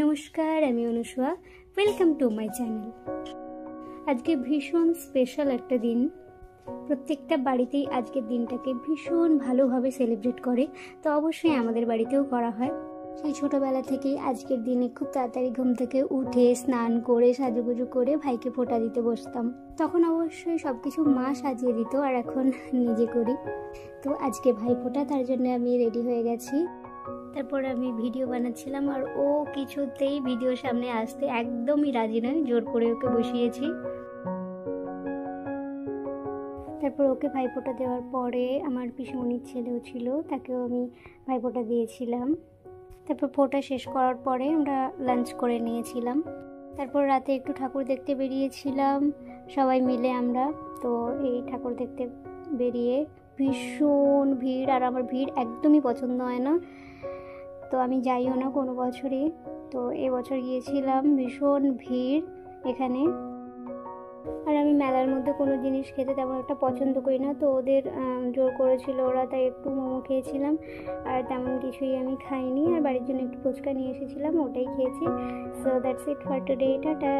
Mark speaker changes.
Speaker 1: নমস্কার, আমি Anushka. Welcome to my channel. আজকে ভীষণ স্পেশাল একটা দিন। প্রত্যেকটা বাড়িতেই আজকের দিনটাকে ভীষণ ভালোভাবে সেলিব্রেট করে, তো অবশ্যই আমাদের বাড়িতেও করা হয়। সেই ছোটোবেলা থেকেই আজকের দিনে খুব তাড়াতাড়ি ঘুম থেকে উঠে স্নান করে সাজুগুজু করে ভাইকে ফোঁটা দিতে বসতাম। তখন অবশ্যই সব কিছু মা সাজিয়ে দিত, আর এখন নিজে করি। তো আজকে ভাই ফোঁটা, তার জন্য আমি রেডি হয়ে গেছি। তারপর আমি ভিডিও বানাচ্ছিলাম, আর ও কিছুতেই ভিডিওর সামনে আসতে একদমই রাজি নয়। জোর করে ওকে বসিয়েছি। তারপর ওকে ভাইফোঁটা দেওয়ার পরে আমার পিসিমণির ছেলেও ছিল, তাকেও আমি ভাইফোঁটা দিয়েছিলাম। তারপর ফোঁটা শেষ করার পরে আমরা লাঞ্চ করে নিয়েছিলাম। তারপর রাতে একটু ঠাকুর দেখতে বেরিয়েছিলাম সবাই মিলে আমরা। তো এই ঠাকুর দেখতে বেরিয়ে ভীষণ ভিড়, আর আমার ভিড় একদমই পছন্দ হয় না, তো আমি যাইও না কোনো বছরই। তো এবছর গিয়েছিলাম, ভীষণ ভিড় এখানে। আর আমি মেলার মধ্যে কোনো জিনিস খেতে তেমন একটা পছন্দ করি না, তো ওদের জোর করেছিল ওরা, তাই একটু মোমো খেয়েছিলাম। আর তেমন কিছুই আমি খাইনি, আর বাড়ির জন্য একটু ফুচকা নিয়ে এসেছিলাম, ওটাই খেয়েছি। So that's it for today. Tata.